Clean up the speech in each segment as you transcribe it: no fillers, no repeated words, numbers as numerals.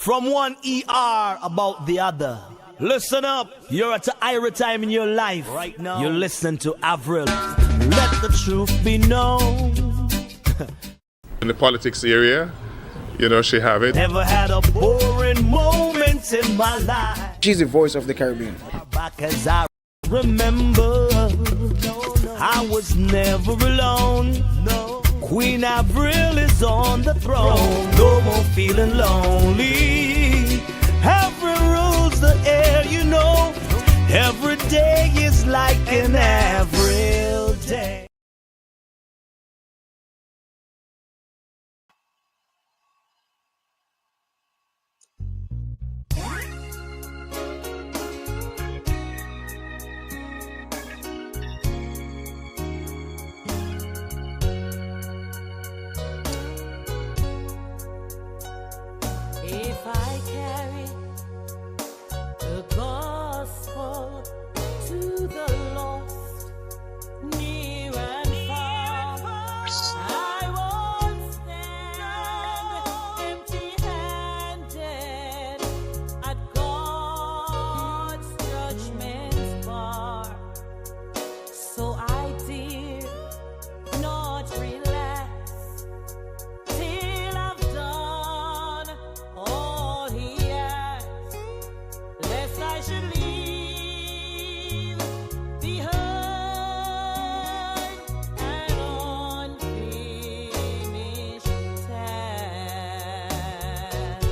from one ER about the other. Listen up, you're at a higher time in your life. Right now, you listen to Avril. Let the truth be known. In the politics area, you know, she have it. Never had a boring moment in my life. She's the voice of the Caribbean. Back as I remember, I was never alone. Queen Avril is on the throne. No more feeling lonely. Avril rules the air, you know. Every day is like an Avril day. If I carry the gospel to the lost, near and far, I won't stand empty-handed at God's judgment bar. So I dare not relax till I've done all he asks, lest I should leave behind an unfinished task.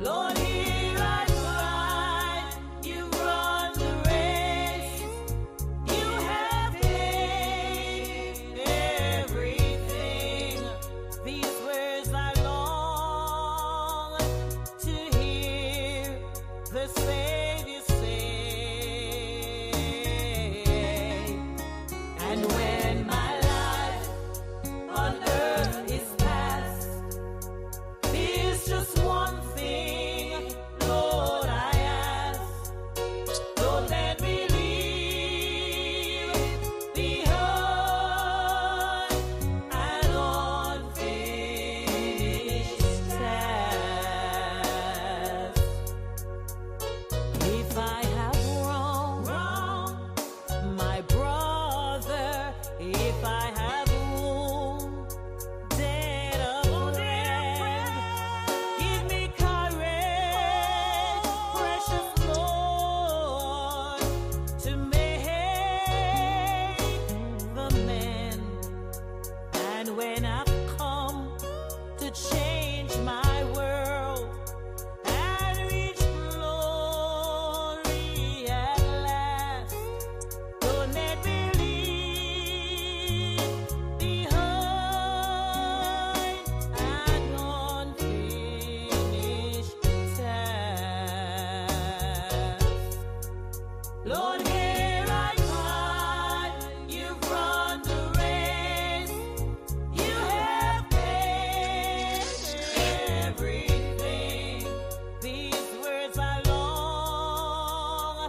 Lord, here I cry, you run the race, you have paid everything. These words I long to hear the Savior say. And when my life on earth is past, there's just one thing, Lord, I ask. Don't let me leave behind an unfinished task. If I have wronged my brother, if I have wounded a friend, give me courage, precious Lord, to make the mend. And when I've come to change my world and reach glory at last, don't let me leave behind an unfinished task. Lord, here I cry, you've run the race, you have paid everything. These words I long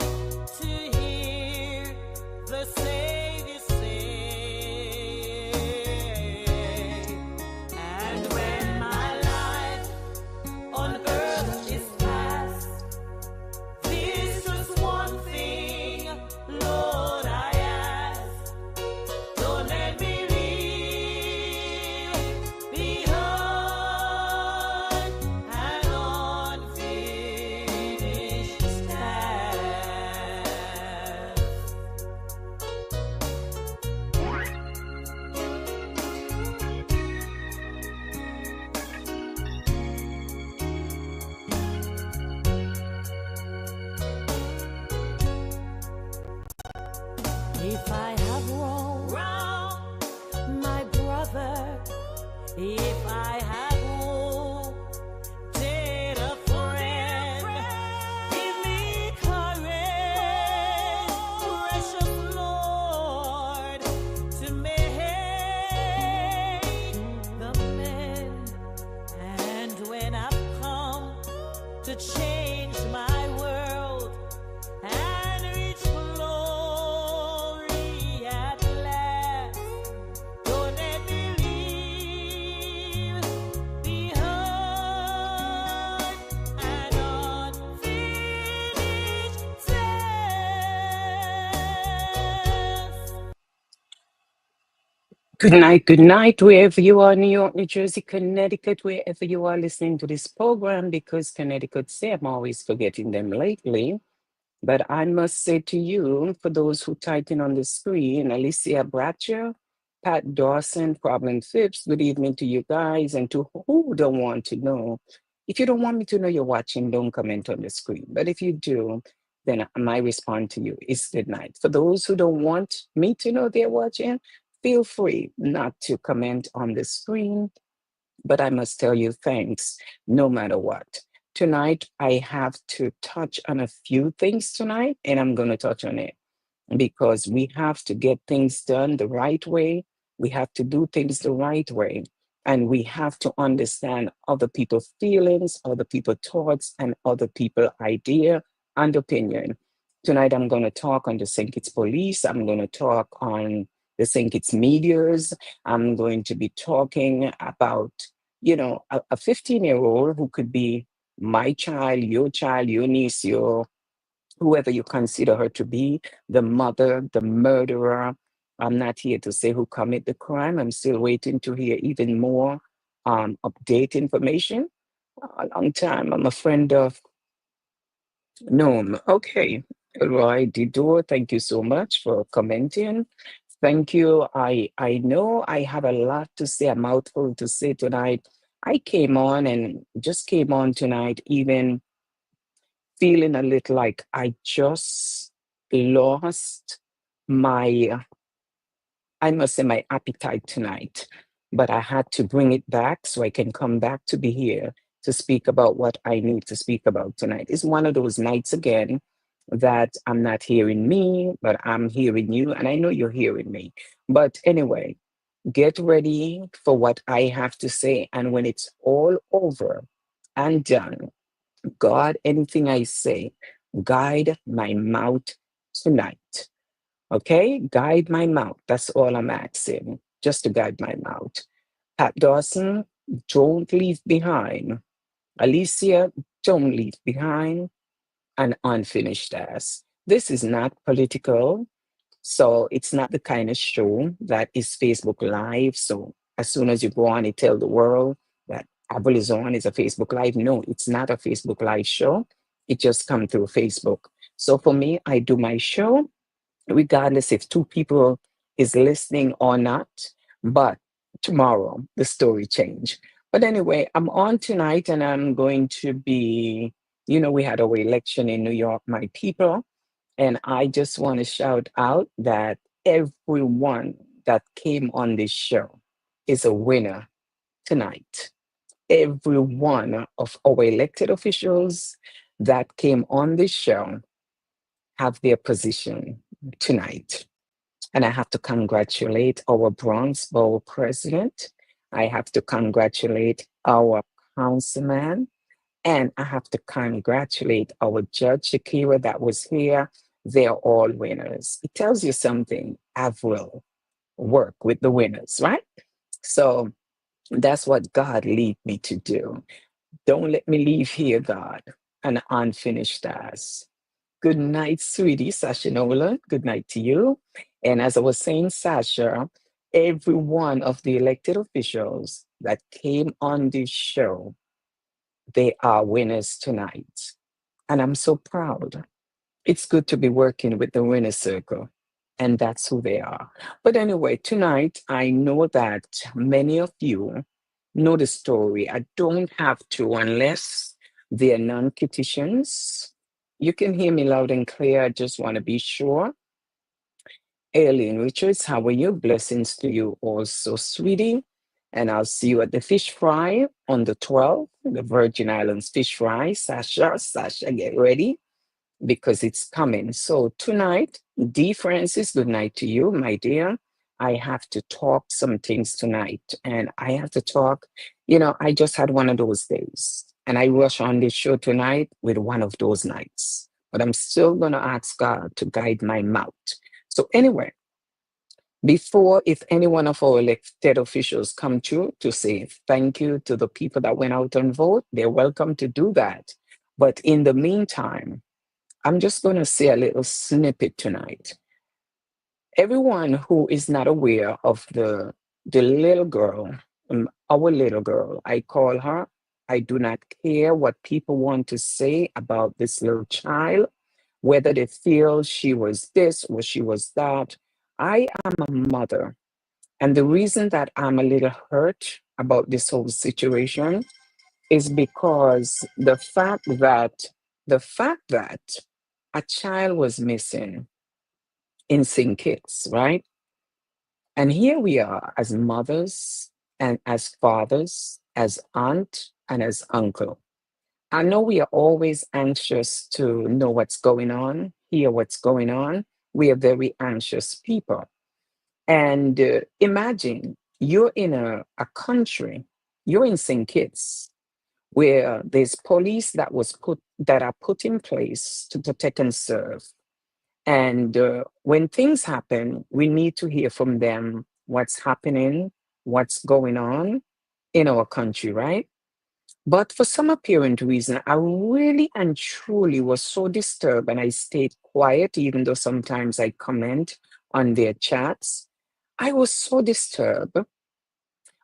to hear the Savior say. And when my life on earth is past, there's just one thing, Lord, I ask. Don't let me leave behind an unfinished task. If I have wronged my brother, if I have wounded a friend, give me courage, precious Lord, to make the mend. And when I've come to change my world and reach glory at last, don't let me leave behind good night, wherever you are, New York, New Jersey, Connecticut, wherever you are listening to this program, because Connecticut say I'm always forgetting them lately. But I must say to you, for those who typed in on the screen, Alicia Bratcher, Pat Dawson, Problem Phipps, good evening to you guys, and to who don't want to know. If you don't want me to know you're watching, don't comment on the screen. But if you do, then my response to you is good night. For those who don't want me to know they're watching, feel free not to comment on the screen, but I must tell you thanks no matter what. Tonight, I have to touch on a few things tonight, and I'm going to touch on it because we have to get things done the right way. We have to do things the right way. And we have to understand other people's feelings, other people's thoughts, and other people's idea and opinion. Tonight, I'm going to talk on the St. Kitts Police. I'm going to talk on the St. Kitts medias. I'm going to be talking about, a 15-year-old who could be my child, your niece, your whoever you consider her to be, the mother, the murderer. I'm not here to say who commit the crime. I'm still waiting to hear even more update information. A long time. I'm a friend of Noam. Okay. Roy Didor, thank you so much for commenting. Thank you. I know I have a lot to say, a mouthful to say tonight. I came on and just came on tonight, even feeling a little like I just lost my, I must say, my appetite tonight. But I had to bring it back so I can come back to be here to speak about what I need to speak about tonight. It's one of those nights again that I'm not hearing me, but I'm hearing you, and I know you're hearing me. But anyway, get ready for what I have to say. And when it's all over and done, God, anything I say, guide my mouth tonight. Okay? Guide my mouth. That's all I'm asking. Just to guide my mouth. Pat Dawson, don't leave behind. Alicia, don't leave behind an unfinished task. This is not political. So it's not the kind of show that is Facebook Live. So as soon as you go on, it tell the world that Abel is on is a Facebook Live. No, it's not a Facebook Live show. It just come through Facebook. So for me, I do my show regardless if two people is listening or not. But tomorrow the story change. But anyway, I'm on tonight and I'm going to be, we had our election in New York, my people. And I just want to shout out that everyone that came on this show is a winner tonight. Every one of our elected officials that came on this show have their position tonight. And I have to congratulate our Bronx Borough president. I have to congratulate our councilman. And I have to congratulate our judge, Shakira, that was here. They're all winners. It tells you something. Avril work with the winners, right? So that's what God lead me to do. Don't let me leave here, God, an unfinished task. Good night, sweetie, Sasha Nolan. Good night to you. And as I was saying, Sasha, every one of the elected officials that came on this show, they are winners tonight. And I'm so proud. It's good to be working with the winner circle. And that's who they are. But anyway, tonight, I know that many of you know the story. I don't have to unless they're non petitions. You can hear me loud and clear. I just want to be sure. Aileen Richards, how are you? Blessings to you also, sweetie. And I'll see you at the fish fry on the 12th, the Virgin Islands fish fry. Sasha, get ready because it's coming. So tonight, D. Francis, good night to you, my dear. I have to talk some things tonight, and I have to talk. I just had one of those days, and I rush on this show tonight with one of those nights. But I'm still going to ask God to guide my mouth. So anyway, before, if any one of our elected officials come through to say thank you to the people that went out and vote, they're welcome to do that. But in the meantime, I'm just going to say a little snippet tonight. Everyone who is not aware of the the little girl, our little girl, I call her. I do not care what people want to say about this little child, whether they feel she was this or she was that. I am a mother. And the reason that I'm a little hurt about this whole situation is because the fact that a child was missing in St. Kitts, right? And here we are as mothers and as fathers, as aunt and as uncle. I know we are always anxious to know what's going on, hear what's going on. We are very anxious people. And imagine you're in a country, you're in St. Kitts, where there's police that are put in place to protect and serve. And when things happen, we need to hear from them what's happening, what's going on in our country, right? But for some apparent reason, I really and truly was so disturbed and I stayed quiet, even though sometimes I comment on their chats. I was so disturbed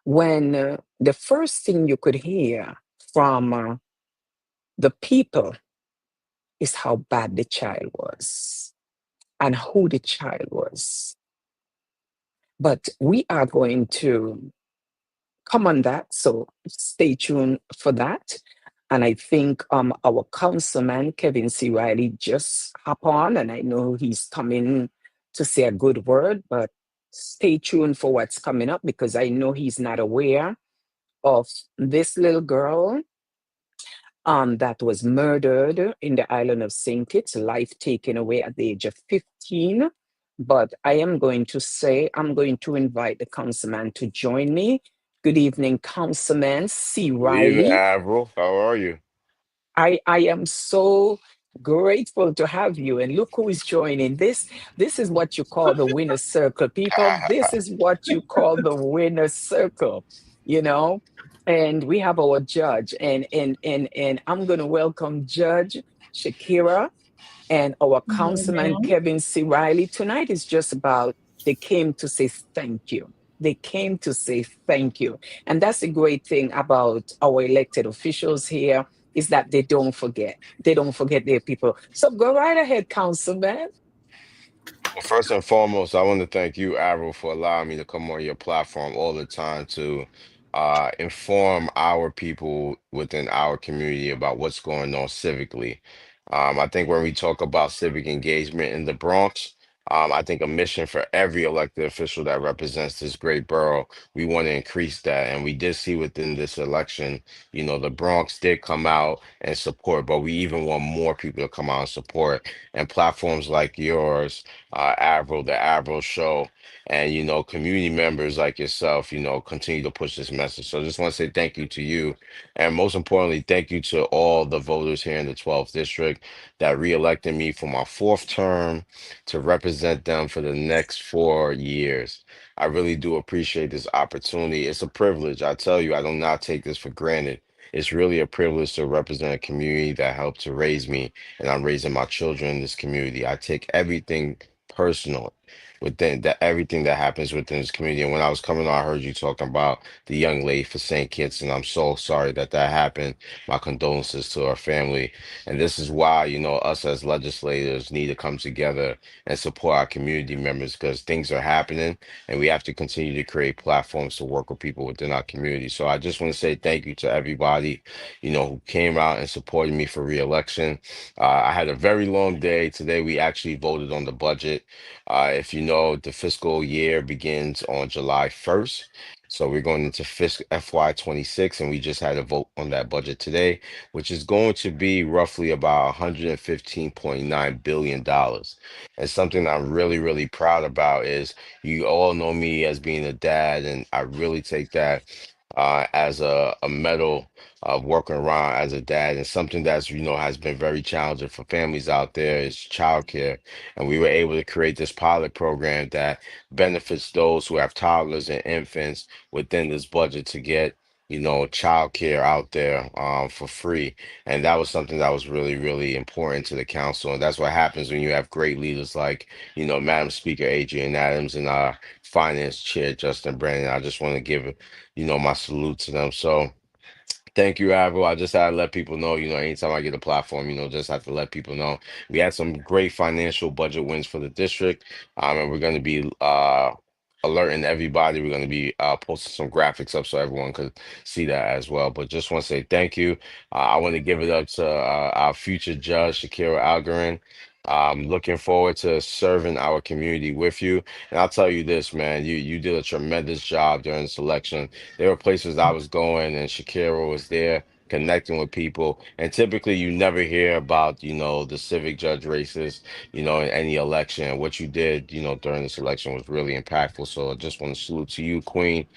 when the first thing you could hear from the people is how bad the child was and who the child was. But we are going to come on that, so stay tuned for that. And I think our councilman, Kevin C. Riley, just hop on, and I know he's coming to say a good word, but stay tuned for what's coming up because I know he's not aware of this little girl that was murdered in the island of St. Kitts, life taken away at the age of 15. But I am going to say, I'm going to invite the councilman to join me. Good evening, Councilman C. Good evening, Riley. Avril. How are you? I am so grateful to have you. And look who is joining. This is what you call the winner circle, people. This is what you call the winner circle, you know. And we have our judge, and I'm gonna welcome Judge Shakira and our councilman Mhm. Kevin C. Riley. Tonight is just about they came to say thank you. They came to say thank you. And that's the great thing about our elected officials here is that they don't forget. They don't forget their people. So go right ahead, councilman. Well, first and foremost, I want to thank you, Avril, for allowing me to come on your platform all the time to inform our people within our community about what's going on civically. I think when we talk about civic engagement in the Bronx, I think a mission for every elected official that represents this great borough, we want to increase that. And we did see within this election, the Bronx did come out and support, but we even want more people to come out and support. And platforms like yours, Avril, the Avril Show, and community members like yourself, continue to push this message. So I just want to say thank you to you, and most importantly, thank you to all the voters here in the 12th district that reelected me for my fourth term to represent them for the next 4 years. I really do appreciate this opportunity. It's a privilege. I tell you, I do not take this for granted. It's really a privilege to represent a community that helped to raise me, and I'm raising my children in this community. I take everything personal within that everything that happens within this community. And when I was coming on, I heard you talking about the young lady for St. Kitts, and I'm so sorry that that happened. My condolences to her family. And this is why, us as legislators need to come together and support our community members because things are happening and we have to continue to create platforms to work with people within our community. So I just want to say thank you to everybody, who came out and supported me for reelection. I had a very long day. Today, we actually voted on the budget. If you know, the fiscal year begins on July 1st. So we're going into FY26, and we just had a vote on that budget today, which is going to be roughly about $115.9 billion. And something I'm really, really proud about is you all know me as being a dad, and I really take that as a medal of working around as a dad. And something that's has been very challenging for families out there is childcare. And we were able to create this pilot program that benefits those who have toddlers and infants within this budget to get childcare out there for free. And that was something that was really, really important to the council. And that's what happens when you have great leaders like, Madam Speaker Adrian Adams and our finance chair, Justin Brandon. I just want to give, my salute to them. So, thank you, Avril. I just had to let people know, anytime I get a platform, just have to let people know. We had some great financial budget wins for the district, and we're going to be alerting everybody. We're going to be posting some graphics up so everyone could see that as well. But just want to say thank you. I want to give it up to our future judge, Shakira Algarin. Looking forward to serving our community with you. And I'll tell you this, man, you did a tremendous job during this election. There were places I was going and Shakira was there connecting with people. And typically you never hear about, the civic judge races, in any election. What you did, during this election was really impactful. So I just want to salute to you, Queen.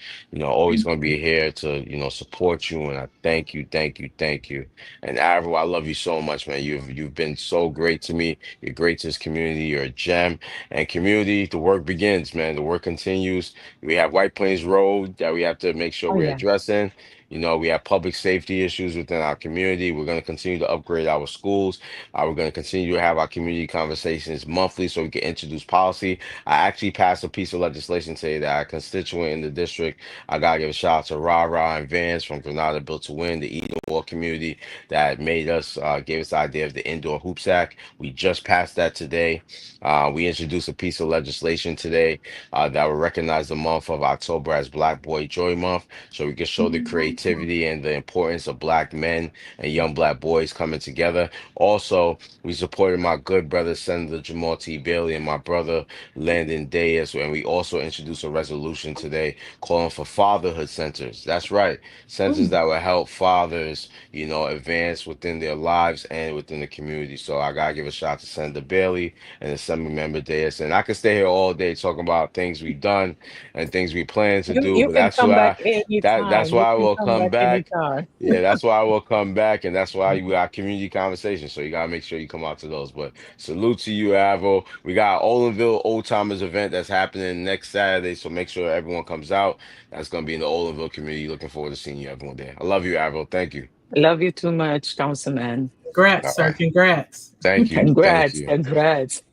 Always Thank going to you. be here to, support you. And I thank you, thank you, thank you. And Avril, I love you so much, man. You've been so great to me. You're great to this community. You're a gem. And community, the work begins, man. The work continues. We have White Plains Road that we have to make sure Oh we're yeah. addressing. We have public safety issues within our community. We're going to continue to upgrade our schools. We're going to continue to have our community conversations monthly so we can introduce policy. I actually passed a piece of legislation today that our constituent in the district, I got to give a shout out to Ra Ra and Vance from Granada Built to Win, the Eden Wall community that made us, gave us the idea of the Indoor Hoops Act. We just passed that today. We introduced a piece of legislation today that will recognize the month of October as Black Boy Joy Month, so we can show the creativity and the importance of Black men and young Black boys coming together. Also, we supported my good brother, Senator Jamal T. Bailey, and my brother, Landon Diaz, and we also introduced a resolution today calling for fatherhood centers. That's right, centers Mm. that will help fathers, advance within their lives and within the community. So I gotta give a shout out to Senator Bailey and Assembly Member Diaz. And I could stay here all day talking about things we've done and things we plan to You do, you but can that's come back why that's anytime. You why I can will come come back back. anytime. Yeah, that's why I will come back, and that's why we got community conversations. So you gotta make sure you come out to those. But salute to you, Avo. We got Olinville Old Timers event that's happening next Saturday, so make sure everyone comes out. That's gonna be in the Olinville community. Looking forward to seeing you everyone there. I love you, Avo. Thank you. Love you too much, Councilman. Congrats, All sir. right. Congrats. Thank you. Thank Congrats, you. congrats.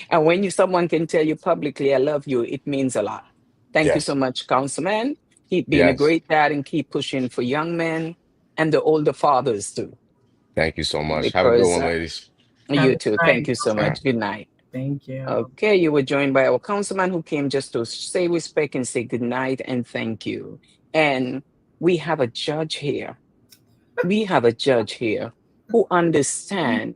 And when someone can tell you publicly, I love you, it means a lot. Thank you so Yes. much, Councilman. Keep being a Yes. great dad and keep pushing for young men and the older fathers too. Thank you so much. Have a good Because one, ladies. Have you a too. good Thank night. you so All much. right. Good night. Thank you. Okay, you were joined by our councilman who came just to say respect and say good night and thank you. And we have a judge here. We have a judge here who understand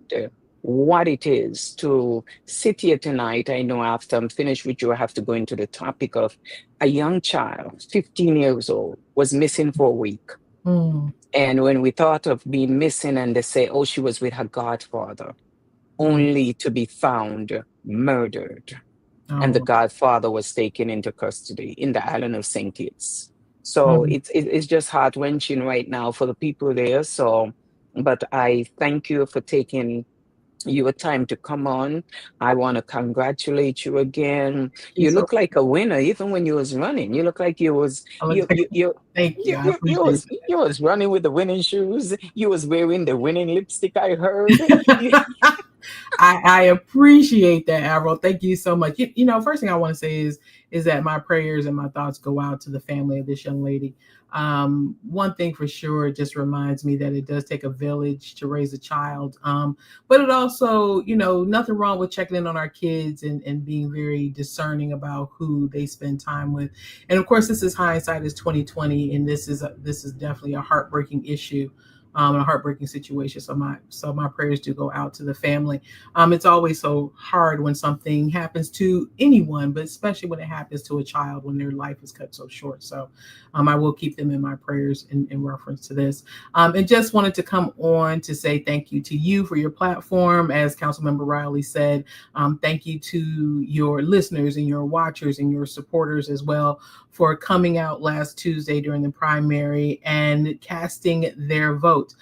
what it is to sit here tonight. I know after I'm finished with you, I have to go into the topic of a young child, 15 years old, was missing for a week. Mm, And when we thought of being missing, and they say, oh, she was with her godfather, mm. only to be found murdered. And the Oh, godfather was taken into custody in the island of St. Kitts. So mm. it's just heart wrenching right now for the people there. So, but I thank you for taking your time to come on. I want to congratulate you again. You You so look like a winner, even when you was running. You look like you was I look like thank you. I appreciate you was running with the winning shoes. You was wearing the winning lipstick. I heard. You, that. I appreciate that, Avril. Thank you so much. First thing I want to say is that my prayers and my thoughts go out to the family of this young lady. One thing for sure, it just reminds me that it does take a village to raise a child. But it also, nothing wrong with checking in on our kids and being very discerning about who they spend time with. And of course, this is hindsight is 2020, and this is definitely a heartbreaking issue. A heartbreaking situation. So my prayers do go out to the family. It's always so hard when something happens to anyone, but especially when it happens to a child when their life is cut so short. So I will keep them in my prayers in reference to this. And just wanted to come on to say thank you to you for your platform. As Councilmember Riley said, thank you to your listeners and your watchers and your supporters as well for coming out last Tuesday during the primary and casting their vote.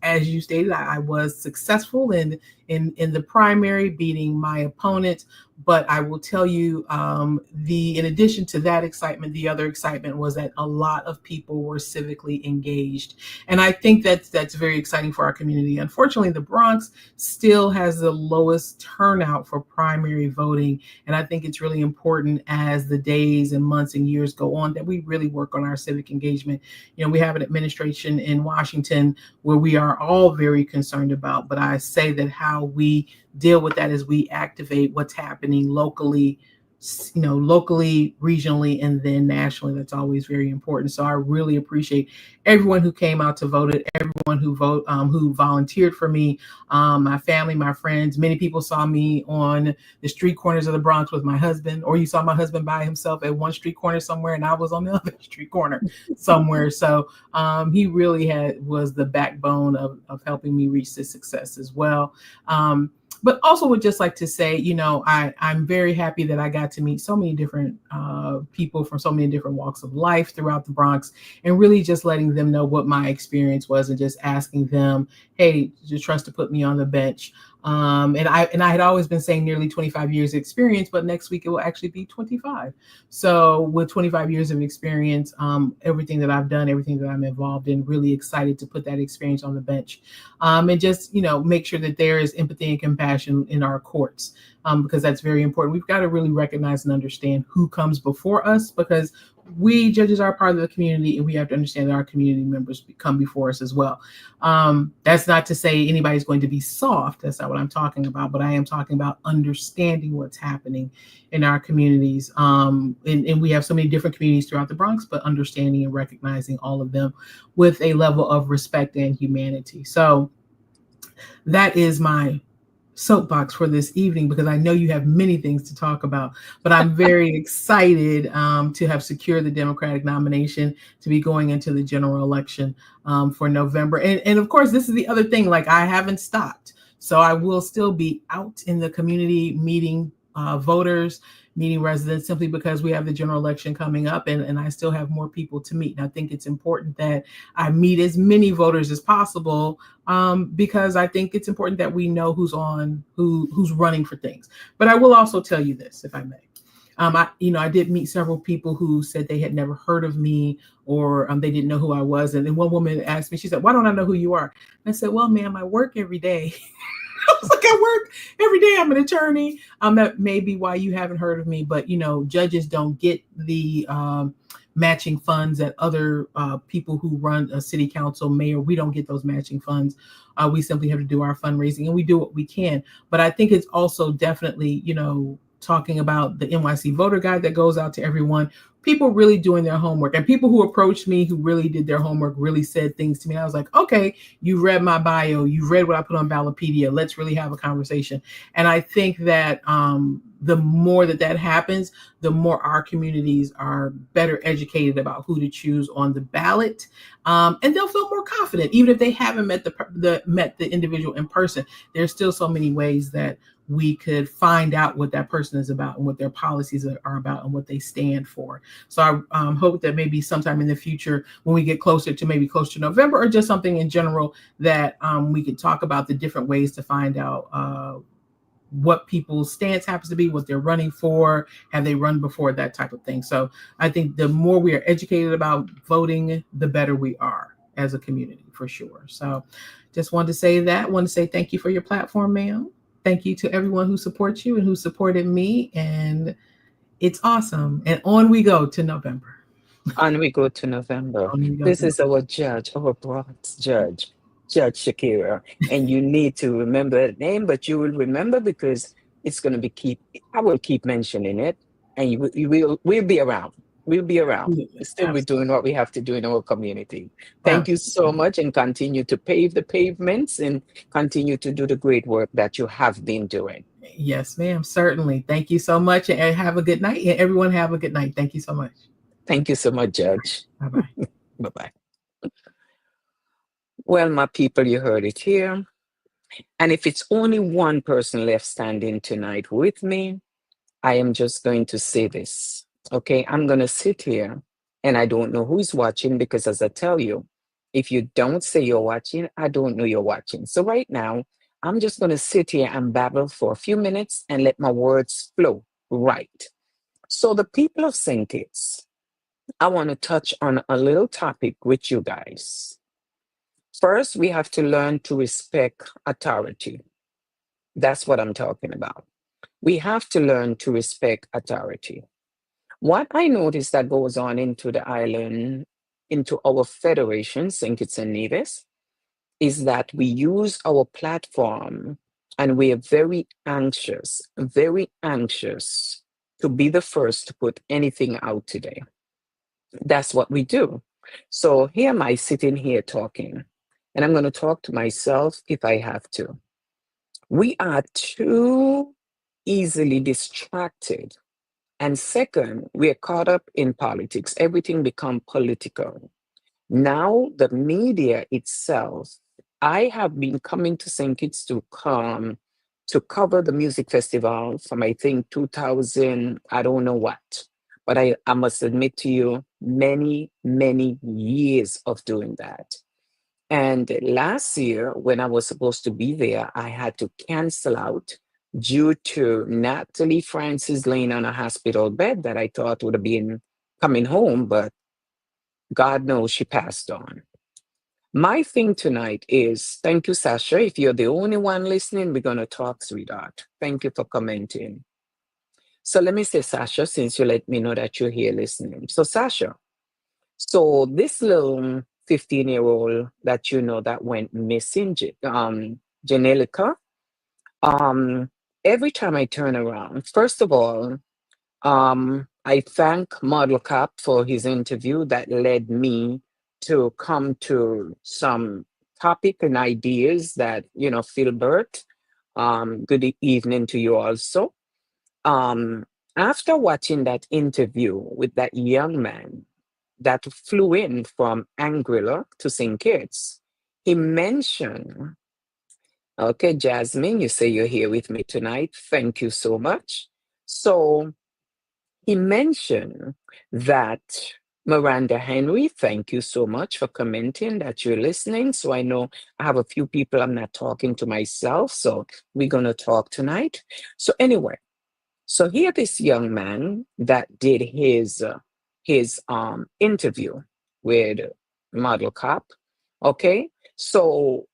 As you stated, I was successful in in the primary, beating my opponent. But I will tell you, in addition to that excitement, the other excitement was that a lot of people were civically engaged, and I think that's very exciting for our community. Unfortunately, the Bronx still has the lowest turnout for primary voting, and I think it's really important as the days and months and years go on that we really work on our civic engagement. We have an administration in Washington where we are all very concerned about, but I say that how we deal with that is we activate what's happening locally, regionally, and then nationally. That's always very important. So I really appreciate everyone who came out to vote, everyone who volunteered for me, my family, my friends. Many people saw me on the street corners of the Bronx with my husband, or you saw my husband by himself at one street corner somewhere, and I was on the other street corner somewhere. So he really was the backbone of helping me reach this success as well. But also would just like to say, I'm very happy that I got to meet so many different people from so many different walks of life throughout the Bronx, and really just letting them know what my experience was and just asking them, hey, you trust to put me on the bench. And I had always been saying nearly 25 years of experience, but next week it will actually be 25. So with 25 years of experience, everything that I've done, everything that I'm involved in, really excited to put that experience on the bench, and just make sure that there is empathy and compassion in our courts, because that's very important. We've got to really recognize and understand who comes before us, because we judges are part of the community, and we have to understand that our community members come before us as well. That's not to say anybody's going to be soft. That's not what I'm talking about. But I am talking about understanding what's happening in our communities. And we have so many different communities throughout the Bronx, but understanding and recognizing all of them with a level of respect and humanity. So that is my soapbox for this evening, because I know you have many things to talk about, but I'm very excited to have secured the Democratic nomination to be going into the general election for November. And of course, this is the other thing, like, I haven't stopped. So I will still be out in the community meeting voters, meeting residents, simply because we have the general election coming up, and I still have more people to meet. And I think it's important that I meet as many voters as possible, because I think it's important that we know who's running for things. But I will also tell you this, if I may. I did meet several people who said they had never heard of me, or they didn't know who I was. And then one woman asked me, she said, "Why don't I know who you are?" And I said, "Well, ma'am, I work every day." I was like, "I work every day. I'm an attorney." That may be why you haven't heard of me, but judges don't get the matching funds that other people who run a city council, mayor, we don't get those matching funds. We simply have to do our fundraising, and we do what we can. But I think it's also definitely, talking about the NYC voter guide that goes out to everyone, people really doing their homework, and people who approached me who really did their homework really said things to me. I was like, okay, you read my bio, you read what I put on Ballotpedia. Let's really have a conversation. And I think that the more that happens, the more our communities are better educated about who to choose on the ballot, and they'll feel more confident, even if they haven't met the individual in person. There's still so many ways that we could find out what that person is about and what their policies are about and what they stand for. So I hope that maybe sometime in the future, when we get closer to November, or just something in general, that we could talk about the different ways to find out what people's stance happens to be, what they're running for, have they run before, that type of thing. So I think the more we are educated about voting, the better we are as a community, for sure. So just wanted to say that. I want to say thank you for your platform, ma'am. Thank you to everyone who supports you and who supported me. And it's awesome. And on we go to November. On we go to November. This is our judge, our Bronx judge, Judge Shakira. And you need to remember that name, but you will remember because it's going to be I will keep mentioning it, and we'll be around. We'll be around. Still, we're doing what we have to do in our community. Thank you so much, and continue to pave the pavements and continue to do the great work that you have been doing. Yes, ma'am. Certainly. Thank you so much, and have a good night. And everyone have a good night. Thank you so much. Thank you so much, Judge. Bye-bye. Bye-bye. Well, my people, you heard it here. And if it's only one person left standing tonight with me, I am just going to say this. Okay, I'm going to sit here, and I don't know who's watching, because as I tell you, if you don't say you're watching, I don't know you're watching. So right now, I'm just going to sit here and babble for a few minutes and let my words flow. Right. So, the people of St. Kitts, I want to touch on a little topic with you guys. First, we have to learn to respect authority. That's what I'm talking about. We have to learn to respect authority. What I noticed that goes on into the island, into our federation, St. Kitts and Nevis, is that we use our platform and we are very anxious to be the first to put anything out today. That's what we do. So here am I sitting here talking, and I'm going to talk to myself if I have to. We are too easily distracted. And second, we are caught up in politics. Everything become political. Now, the media itself, I have been coming to St. Kitts to come to cover the music festival from I think 2000, I don't know what. But I must admit to you, many years of doing that. And last year, when I was supposed to be there, I had to cancel out due to Natalie Francis laying on a hospital bed that I thought would have been coming home, but God knows she passed on. My thing tonight is thank you, Sasha. If you're the only one listening, we're going to talk, sweetheart. Thank you for commenting. So let me say, Sasha, since you let me know that you're here listening. So, Sasha, so this little 15-year-old that you know that went missing, Janelica, um, every time I turn around, first of all, I thank Model Cop for his interview that led me to come to some topic and ideas that, Philbert, good evening to you also. Um, After watching that interview with that young man that flew in from Anguilla to St. Kitts, he mentioned, okay, Jasmine, you say you're here with me tonight. Thank you so much. So he mentioned that Miranda Henry, thank you so much for commenting that you're listening. So I know I have a few people, I'm not talking to myself. So we're going to talk tonight. So anyway, so here this young man that did his interview with Model Cop. Okay. So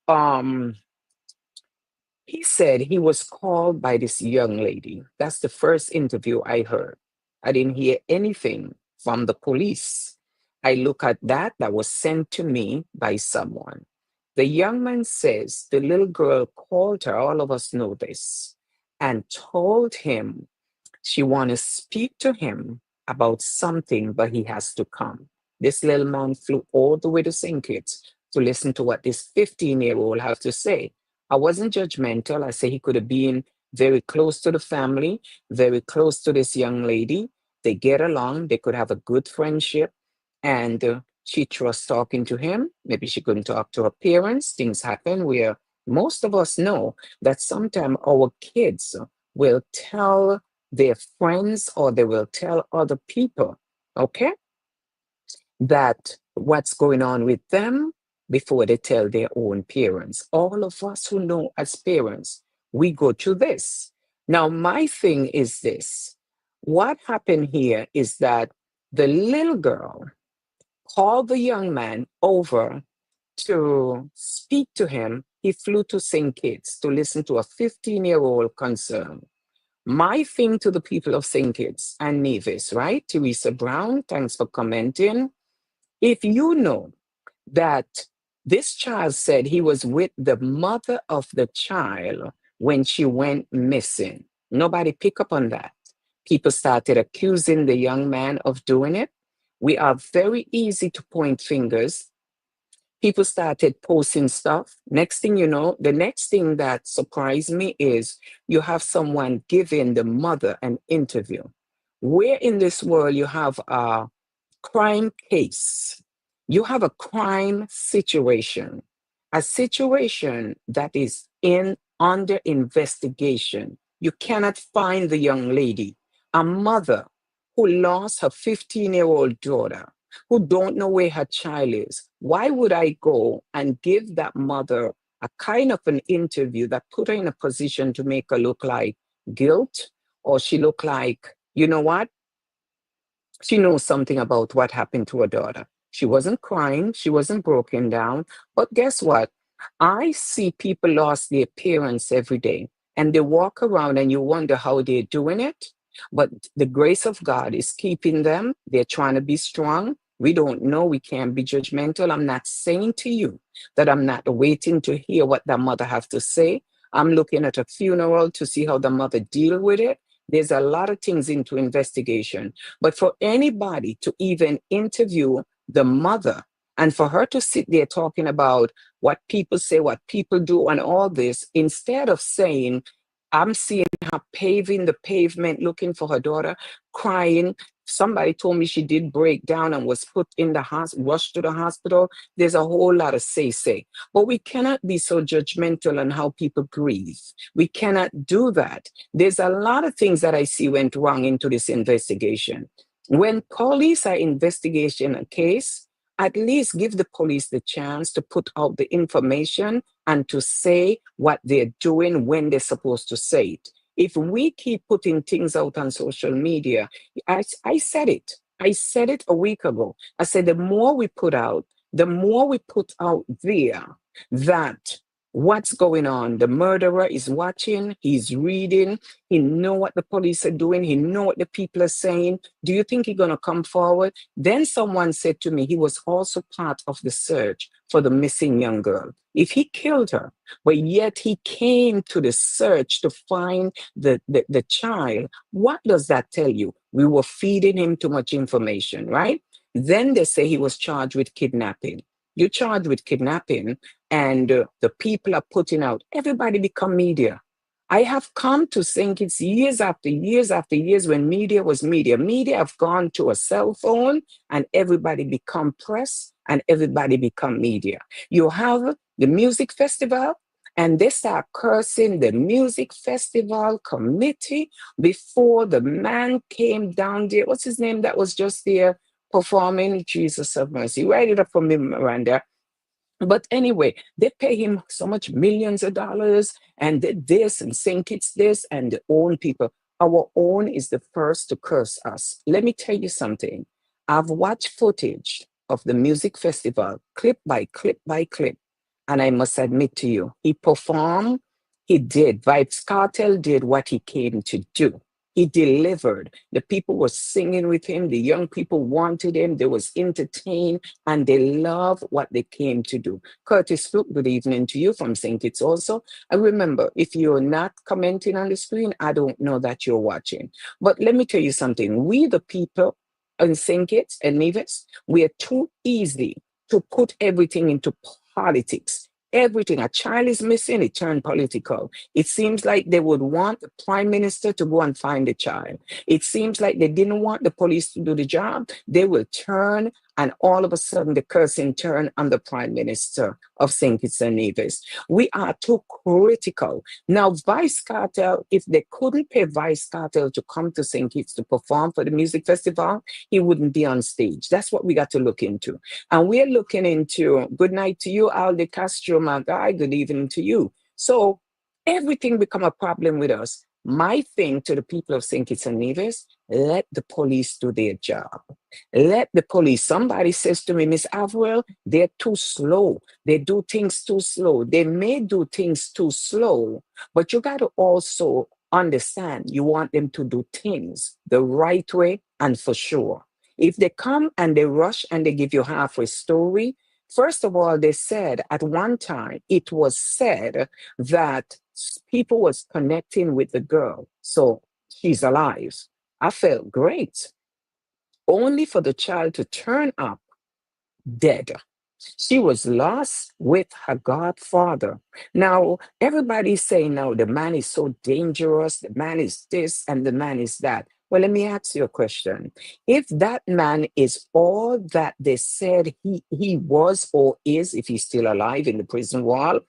he said he was called by this young lady. That's the first interview I heard. I didn't hear anything from the police. I look at that was sent to me by someone. The young man says the little girl called her, all of us know this, and told him she want to speak to him about something, but he has to come. This little man flew all the way to St. Kitts to listen to what this 15-year-old have to say. I wasn't judgmental. I say he could have been very close to the family, very close to this young lady. They get along. They could have a good friendship. And she trusts talking to him. Maybe she couldn't talk to her parents. Things happen where most of us know that sometimes our kids will tell their friends or they will tell other people, okay, that what's going on with them before they tell their own parents. All of us who know as parents, we go through this. Now, my thing is this. What happened here is that the little girl called the young man over to speak to him. He flew to St. Kitts to listen to a 15-year-old concern. My thing to the people of St. Kitts and Nevis, right? Teresa Brown, thanks for commenting. If you know that this child said he was with the mother of the child when she went missing, nobody pick up on that. People started accusing the young man of doing it. We are very easy to point fingers. People started posting stuff. Next thing you know, the next thing that surprised me is you have someone giving the mother an interview. Where in this world you have a crime case, you have a crime situation, a situation that is in under investigation. You cannot find the young lady, a mother who lost her 15-year-old daughter, who don't know where her child is. Why would I go and give that mother a kind of an interview that put her in a position to make her look like guilt, or she look like, you know what? She knows something about what happened to her daughter. She wasn't crying, she wasn't broken down. But guess what? I see people lost their parents every day, and they walk around and you wonder how they're doing it. But the grace of God is keeping them. They're trying to be strong. We don't know. We can't be judgmental. I'm not saying to you that I'm not waiting to hear what the mother has to say. I'm looking at a funeral to see how the mother deal with it. There's a lot of things into investigation. But for anybody to even interview the mother and for her to sit there talking about what people say, what people do, and all this, instead of saying, I'm seeing her paving the pavement looking for her daughter, crying. Somebody told me she did break down and was put in the hospital, rushed to the hospital. There's a whole lot of say. But we cannot be so judgmental on how people grieve. We cannot do that. There's a lot of things that I see went wrong into this investigation. When police are investigating a case, at least give the police the chance to put out the information and to say what they're doing when they're supposed to say it. If we keep putting things out on social media, I said it. I said it a week ago. I said the more we put out there that what's going on, the murderer is watching, he's reading, he know what the police are doing, he know what the people are saying. Do you think he's going to come forward? Then someone said to me he was also part of the search for the missing young girl. If he killed her, but yet he came to the search to find the child, what does that tell you? We were feeding him too much information, right? Then they say he was charged with kidnapping. You're charged with kidnapping, and the people are putting out, everybody become media. I have come to think it's years after years after years when media was media. Media have gone to a cell phone and everybody become press and everybody become media. You have the music festival and they start cursing the music festival committee before the man came down there. What's his name that was just there performing? Jesus of mercy. Write it up for me, Miranda. But anyway, they pay him so much millions of dollars and this and think it's this and the own people. Our own is the first to curse us. Let me tell you something. I've watched footage of the music festival, clip by clip by clip. And I must admit to you, he performed, he did. Vibes Cartel did what he came to do. He delivered. The people were singing with him. The young people wanted him. They was entertained and they love what they came to do. Curtis Flook, good evening to you from St. Kitts also. And remember, if you're not commenting on the screen, I don't know that you're watching. But let me tell you something. We, the people in St. Kitts and Nevis, we are too easy to put everything into politics. Everything. A child is missing, it turned political. It seems like they would want the prime minister to go and find the child. It seems like they didn't want the police to do the job. They will turn, and all of a sudden the cursing turn on the prime minister of St. Kitts and Nevis. We are too critical. Now, Vice Cartel, if they couldn't pay Vice Cartel to come to St. Kitts to perform for the music festival, he wouldn't be on stage. That's what we got to look into. And we're looking into, good night to you, Alde Castro, my guy, good evening to you. So everything become a problem with us. My thing to the people of St. Kitts and Nevis, let the police do their job. Let the police, somebody says to me, Miss Avril, they're too slow. They do things too slow. They may do things too slow, but you got to also understand you want them to do things the right way and for sure. If they come and they rush and they give you half a story, first of all, they said at one time, it was said that people was connecting with the girl. So she's alive. I felt great. Only for the child to turn up dead. She was lost with her godfather. Now, everybody's saying now the man is so dangerous, the man is this and the man is that. Well, let me ask you a question. If that man is all that they said he was or is, if he's still alive in the prison wall,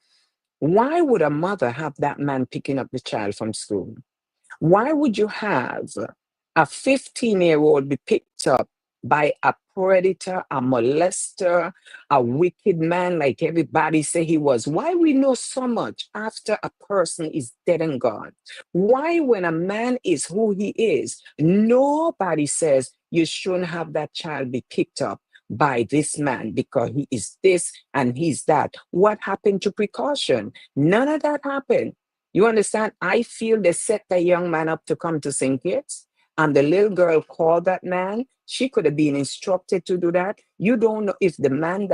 why would a mother have that man picking up the child from school? Why would you have a 15-year-old be picked up by a predator, a molester, a wicked man, like everybody say he was. Why we know so much after a person is dead and gone? Why, when a man is who he is, nobody says you shouldn't have that child be picked up by this man because he is this and he's that? What happened to precaution? None of that happened. You understand? I feel they set the young man up to come to St. Kitts, and the little girl called that man. She could have been instructed to do that. You don't know if the man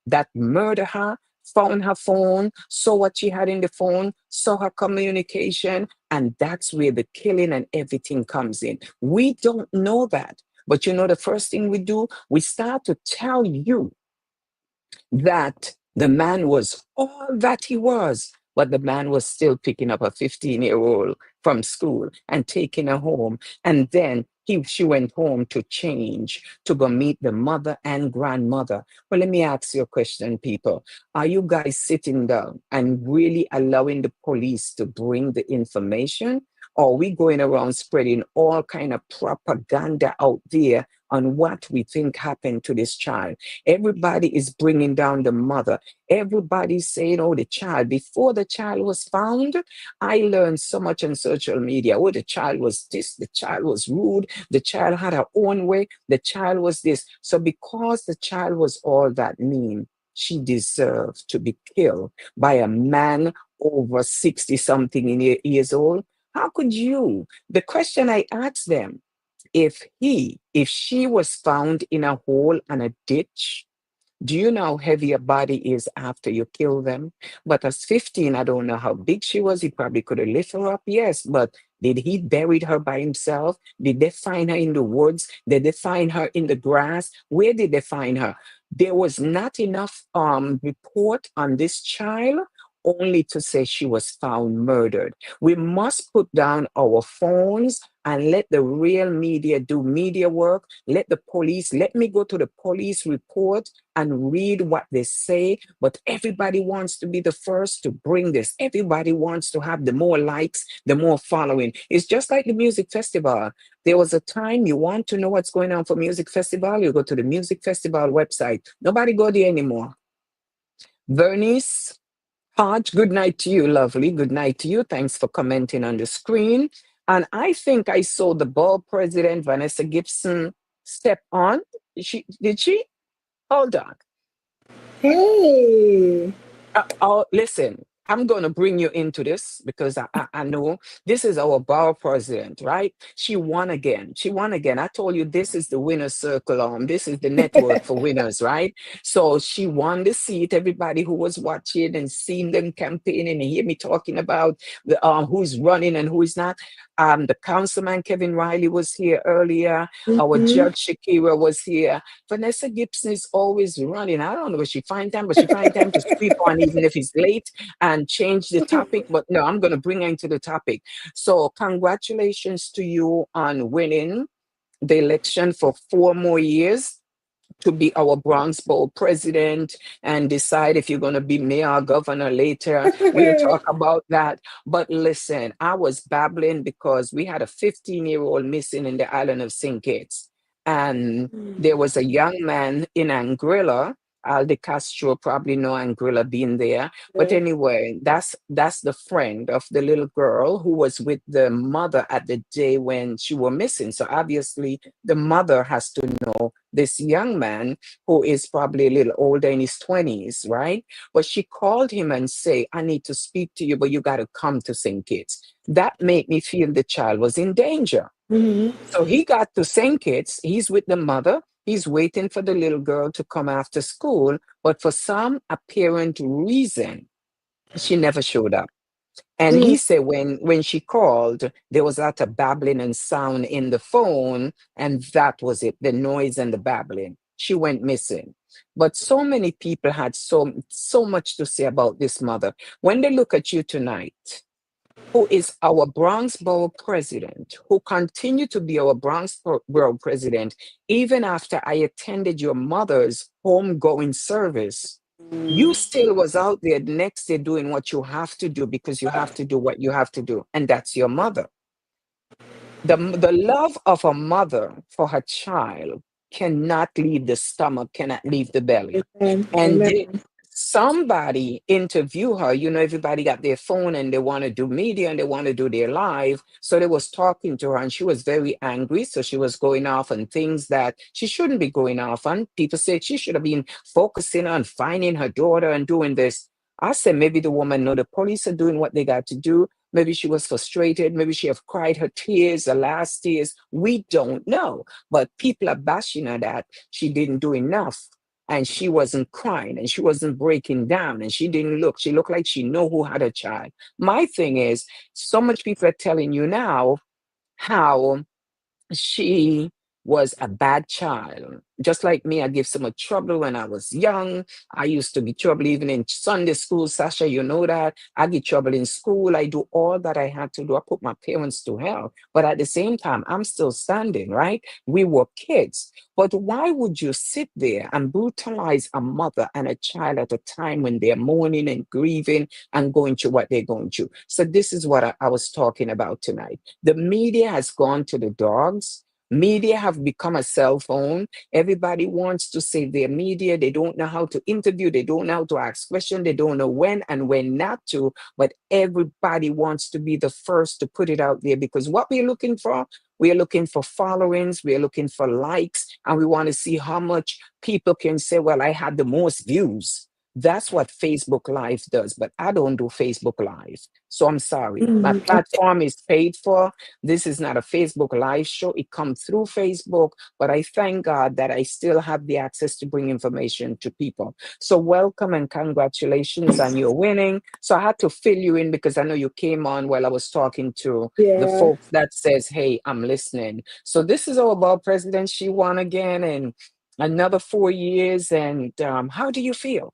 that murdered her found her phone, saw what she had in the phone, saw her communication, and that's where the killing and everything comes in. We don't know that. But you know, the first thing we do, we start to tell you that the man was all that he was, but the man was still picking up a 15-year-old from school and taking her home. And then she went home to change, to go meet the mother and grandmother. Well, let me ask you a question, people. Are you guys sitting down and really allowing the police to bring the information? Or are we going around spreading all kind of propaganda out there on what we think happened to this child? Everybody is bringing down the mother. Everybody's saying, oh, the child. Before the child was found, I learned so much on social media. Oh, the child was this, the child was rude, the child had her own way, the child was this. So because the child was all that mean, she deserved to be killed by a man over 60 something years old. How could you? The question I asked them, if she was found in a hole and a ditch, do you know how heavy a body is after you kill them? But as 15, I don't know how big she was. He probably could have lifted her up, yes. But did he bury her by himself? Did they find her in the woods? Did they find her in the grass? Where did they find her? There was not enough report on this child only to say she was found murdered. We must put down our phones and let the real media do media work. Let me go to the police report and read what they say. But everybody wants to be the first to bring this. Everybody wants to have the more likes, the more following. It's just like the music festival. There was a time you want to know what's going on for music festival, you go to the music festival website. Nobody go there anymore. Vernice, Hodge, good night to you, lovely. Good night to you. Thanks for commenting on the screen. And I think I saw the ball president, Vanessa Gibson, step on. Did she? Hold on. Hey. Listen, I'm going to bring you into this because I know this is our bar president, right? She won again. She won again. I told you this is the winner's circle. This is the network for winners, right? So she won the seat. Everybody who was watching and seeing them campaigning and hear me talking about the who's running and who is not. The councilman Kevin Riley was here earlier. Our judge Shakira was here. Vanessa Gibson is always running. I don't know if she find time, but she find time to speak on even if it's late and change the topic. But no, I'm going to bring her into the topic. So congratulations to you on winning the election for 4 more years to be our Bronx Bowl president and decide if you're going to be mayor or governor later. We'll talk about that. But listen, I was babbling because we had a 15-year-old missing in the island of St. Kitts. And there was a young man in Anguilla. Aldi Castro probably know Anguilla being there. But anyway, that's the friend of the little girl who was with the mother at the day when she was missing. So obviously the mother has to know this young man who is probably a little older in his 20s, right? But she called him and say, I need to speak to you, but you got to come to St. Kitts. That made me feel the child was in danger. So he got to St. Kitts. He's with the mother. He's waiting for the little girl to come after school. But for some apparent reason, she never showed up. And he said when she called, there was a lot of babbling and sound in the phone, and that was it, the noise and the babbling. She went missing. But so many people had so much to say about this mother. When they look at you tonight, who is our Bronx Borough president, who continued to be our Bronx Borough president, even after I attended your mother's homegoing service, you still was out there the next day doing what you have to do because you have to do what you have to do. And that's your mother. The love of a mother for her child cannot leave the stomach, cannot leave the belly. Amen. And Amen. somebody interview her. Everybody got their phone and they want to do media and they want to do their live. So they was talking to her and she was very angry. So she was going off on things that she shouldn't be going off on. People said she should have been focusing on finding her daughter and doing this. I said maybe the woman know the police are doing what they got to do. Maybe she was frustrated. Maybe she have cried her tears, the last tears. We don't know. But people are bashing her that she didn't do enough and she wasn't crying and she wasn't breaking down and she didn't look. She looked like she know who had a child. My thing is, so much people are telling you now how she was a bad child. Just like me, I give so much trouble when I was young. I used to be trouble even in Sunday school, Sasha, you know that. I get trouble in school. I do all that I had to do. I put my parents to hell. But at the same time, I'm still standing, right? We were kids. But why would you sit there and brutalize a mother and a child at a time when they're mourning and grieving and going through what they're going through? So this is what I was talking about tonight. The media has gone to the dogs. Media have become a cell phone. Everybody wants to say their media. They don't know how to interview. They don't know how to ask questions. They don't know when and when not to. But everybody wants to be the first to put it out there because what we're looking for, we are looking for followings. We are looking for likes. And we want to see how much people can say, well, I had the most views. That's what Facebook Live does. But I don't do Facebook Live. So I'm sorry. My Mhm. platform is paid for. This is not a Facebook Live show. It comes through Facebook, but I thank God that I still have the access to bring information to people. So welcome and congratulations on your winning. So I had to fill you in because I know you came on while I was talking to the Yeah. folks that says, hey, I'm listening. So this is all about President. She won again and another 4 years. And how do you feel?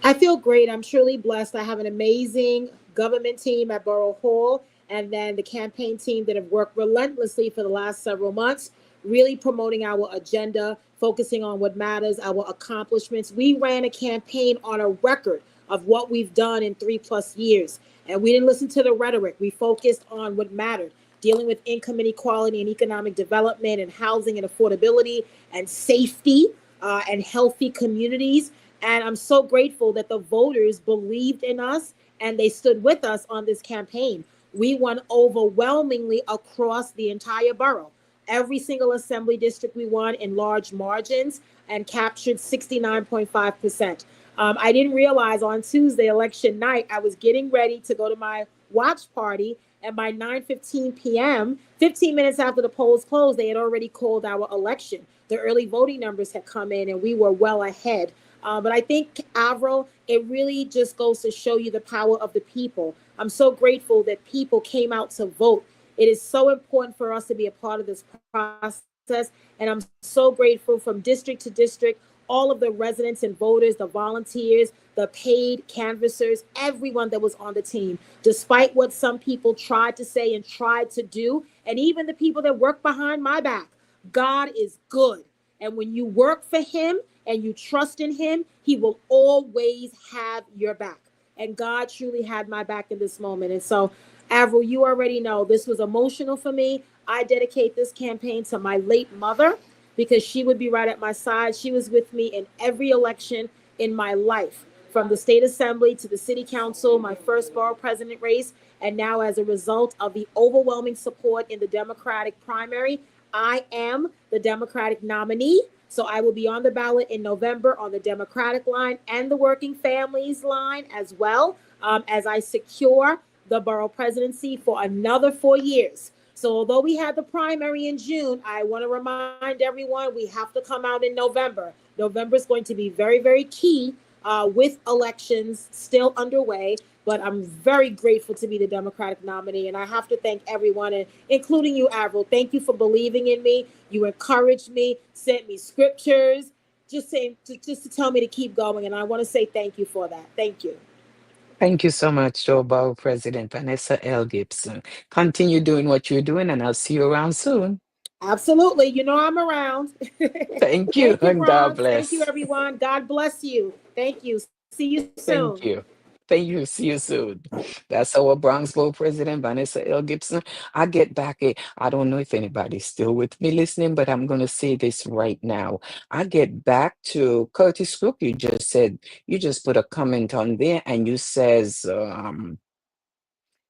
I feel great. I'm truly blessed. I have an amazing government team at Borough Hall and then the campaign team that have worked relentlessly for the last several months, really promoting our agenda, focusing on what matters, our accomplishments. We ran a campaign on a record of what we've done in 3+ years. And we didn't listen to the rhetoric. We focused on what mattered, dealing with income inequality and economic development and housing and affordability and safety and healthy communities. And I'm so grateful that the voters believed in us and they stood with us on this campaign. We won overwhelmingly across the entire borough. Every single assembly district we won in large margins and captured 69.5%. I didn't realize on Tuesday, election night, I was getting ready to go to my watch party. And by 9:15 p.m., 15 minutes after the polls closed, they had already called our election. The early voting numbers had come in, and we were well ahead. But I think, Avril, it really just goes to show you the power of the people. I'm so grateful that people came out to vote. It is so important for us to be a part of this process. And I'm so grateful from district to district, all of the residents and voters, the volunteers, the paid canvassers, everyone that was on the team, despite what some people tried to say and tried to do, and even the people that work behind my back. God is good. And when you work for Him and you trust in Him, He will always have your back. And God truly had my back in this moment. And so, Avril, you already know this was emotional for me. I dedicate this campaign to my late mother because she would be right at my side. She was with me in every election in my life, from the state assembly to the city council, my first borough president race. And now, as a result of the overwhelming support in the Democratic primary, I am the Democratic nominee. So I will be on the ballot in November on the Democratic line and the Working Families line as well, as I secure the borough presidency for another 4 years. So although we had the primary in June, I want to remind everyone we have to come out in November. November is going to be very, very key with elections still underway. But I'm very grateful to be the Democratic nominee. And I have to thank everyone, and including you, Avril. Thank you for believing in me. You encouraged me, sent me scriptures, just to tell me to keep going. And I want to say thank you for that. Thank you. Thank you so much, Joe Biden President Vanessa L. Gibson. Continue doing what you're doing, and I'll see you around soon. Absolutely. You know I'm around. Thank you, Thank you, and God Bronx. Thank you, bless. everyone. God bless you. Thank you. See you soon. Thank you. Thank you. See you soon. That's our Bronxville president, Vanessa L. Gibson. I get back. I don't know if anybody's still with me listening, but I'm going to say this right now. I get back to Curtis Cook. You just said, you just put a comment on there and you says,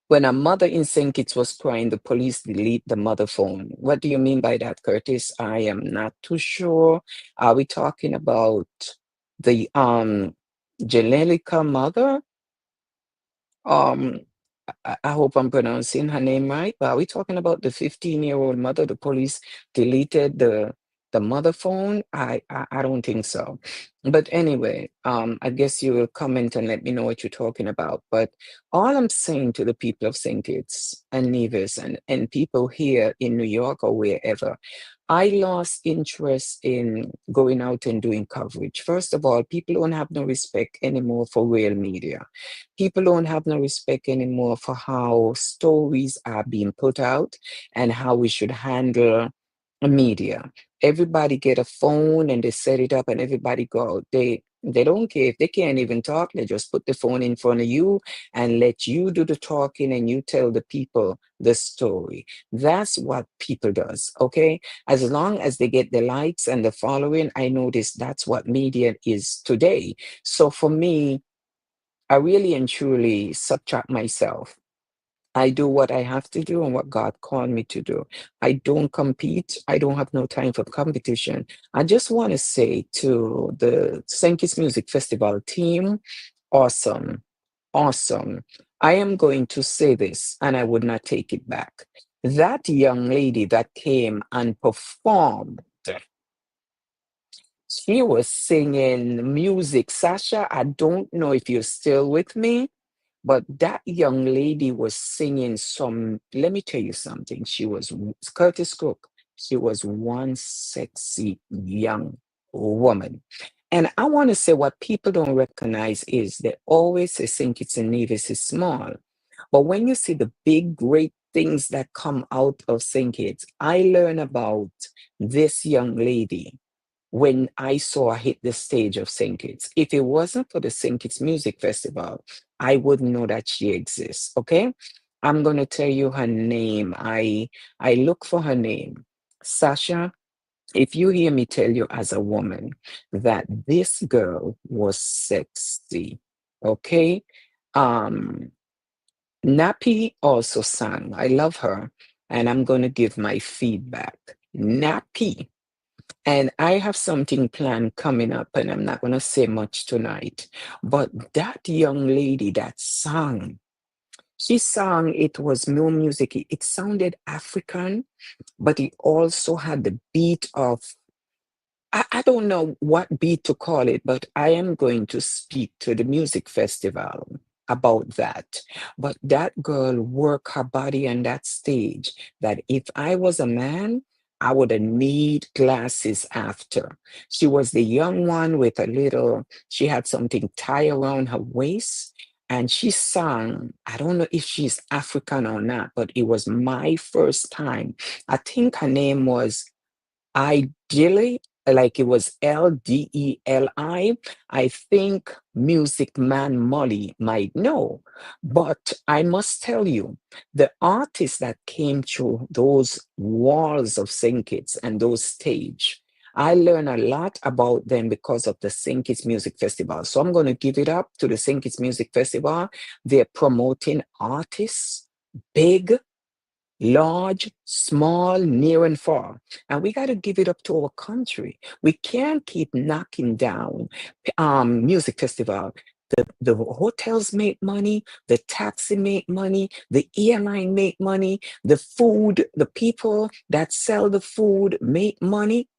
when a mother in St. Kitts was crying, the police delete the mother phone. What do you mean by that, Curtis? I am not too sure. Are we talking about the Janelica mother? Um, I hope I'm pronouncing her name right, but are we talking about the 15-year-old mother? The police deleted the mother phone? I don't think so. But anyway, I guess you will comment and let me know what you're talking about. But all I'm saying to the people of St. Kitts and Nevis and people here in New York or wherever, I lost interest in going out and doing coverage. First of all, people don't have no respect anymore for real media. People don't have no respect anymore for how stories are being put out and how we should handle media. Everybody get a phone and they set it up and everybody go. They don't care if they can't even talk. They just put the phone in front of you and let you do the talking and you tell the people the story. That's what people does, okay? As long as they get the likes and the following, I notice that's what media is today. So for me, I really and truly subtract myself. I do what I have to do and what God called me to do. I don't compete. I don't have no time for competition. I just want to say to the St. Kitts Music Festival team, awesome, awesome. I am going to say this and I would not take it back. That young lady that came and performed, she was singing music. Sasha, I don't know if you're still with me. But that young lady was singing some, let me tell you something. She was Curtis Cook. She was one sexy young woman. And I want to say what people don't recognize is they always say St. Kitts and Nevis is small. But when you see the big, great things that come out of St. Kitts, I learned about this young lady when I saw her hit the stage of St. Kitts. If it wasn't for the St. Kitts Music Festival, I wouldn't know that she exists. Okay. I'm gonna tell you her name. I look for her name. Sasha, if you hear me tell you as a woman that this girl was sexy, okay? Um, Nappy also sang. I love her, and I'm gonna give my feedback. Nappy, and I have something planned coming up, and I'm not going to say much tonight. But that young lady that sang, she sang, it was no music. It sounded African, but it also had the beat of I don't know what beat to call it, but I am going to speak to the music festival about that. But that girl worked her body on that stage that if I was a man, I would have need glasses after. She was the young one with a little, she had something tie around her waist. And she sang, I don't know if she's African or not, but it was my first time. I think her name was Ideally, like it was Ldeli. I think Music Man Molly might know. But I must tell you, the artists that came through those walls of St. Kitts and those stage, I learned a lot about them because of the St. Kitts Music Festival. So I'm going to give it up to the St. Kitts Music Festival. They're promoting artists, big, large, small, near and far. And we got to give it up to our country. We can't keep knocking down music festival. The hotels make money, the taxi make money, the airline make money, the food, the people that sell the food make money.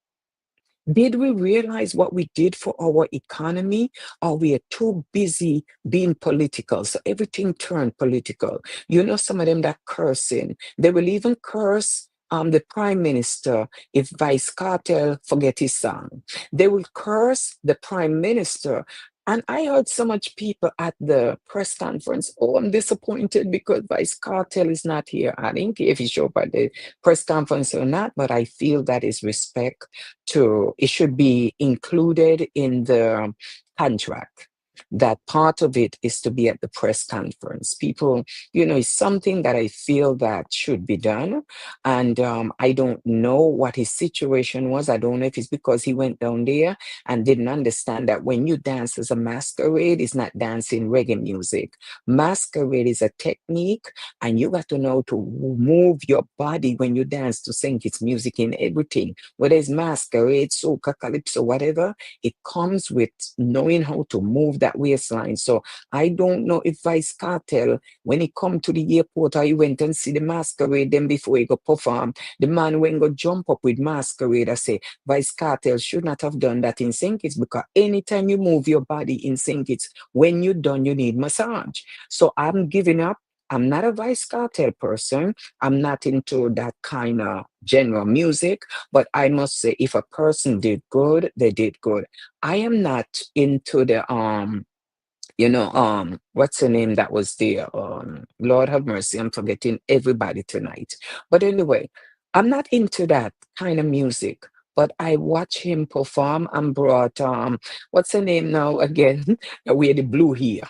Did we realize what we did for our economy? Or we are too busy being political? So everything turned political. You know, some of them that cursing, they will even curse the prime minister if Vice Cartel forget his song. They will curse the prime minister. And I heard so much people at the press conference, oh, I'm disappointed because Vice Cartel is not here. I didn't care if he showed up at the press conference or not, but I feel that is respect to it should be included in the contract. that part of it is to be at the press conference. People, it's something that I feel that should be done. And I don't know what his situation was. I don't know if it's because he went down there and didn't understand that when you dance as a masquerade, it's not dancing reggae music. Masquerade is a technique, and you got to know to move your body when you dance to sing its music in everything. Whether it's masquerade, soca, calypso, whatever, it comes with knowing how to move that waistline. So I don't know if Vice Cartel, when he come to the airport or he went and see the masquerade, then before he go perform, the man when go jump up with masquerade, I say, Vice Cartel should not have done that in St. Kitts, because anytime you move your body in St. Kitts, when you're done, you need massage. So I'm giving up. I'm not a Vice Cartel person. I'm not into that kind of general music, but I must say, if a person did good, they did good. I am not into the what's the name that was there? Lord have mercy, I'm forgetting everybody tonight. But anyway, I'm not into that kind of music. But I watch him perform and brought what's her name now again? We had the blue here.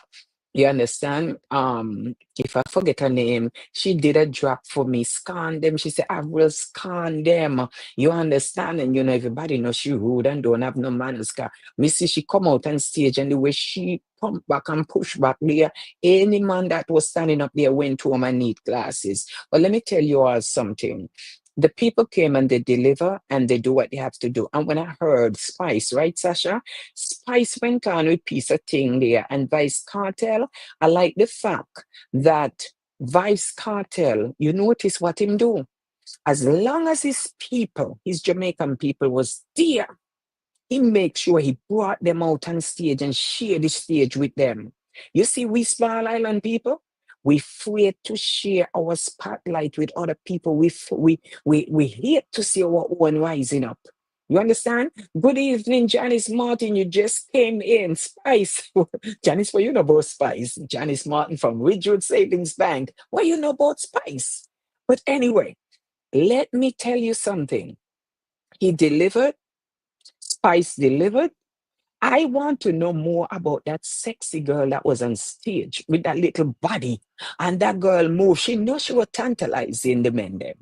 You understand? If I forget her name, she did a drop for me, scan them. She said, I will scan them. You understand? And everybody knows she rude and don't have no manners. Me see she come out on stage, and the way she pump back and push back there, any man that was standing up there went home and need glasses. But let me tell you all something. The people came and they deliver and they do what they have to do. And when I heard Spice, right, Sasha? Spice went on with piece of thing there, and Vice Cartel, I like the fact that Vice Cartel, you notice what him do? As long as his people, his Jamaican people was there, he make sure he brought them out on stage and share the stage with them. You see, we small island people, we afraid to share our spotlight with other people. We hate to see our own rising up. You understand? Good evening, Janice Martin. You just came in. Spice. Janice, what you know about Spice? Janice Martin from Ridgewood Savings Bank. What you know about Spice? But anyway, let me tell you something. He delivered. Spice delivered. I want to know more about that sexy girl that was on stage with that little body. And that girl moved. She knew she was tantalizing the men there.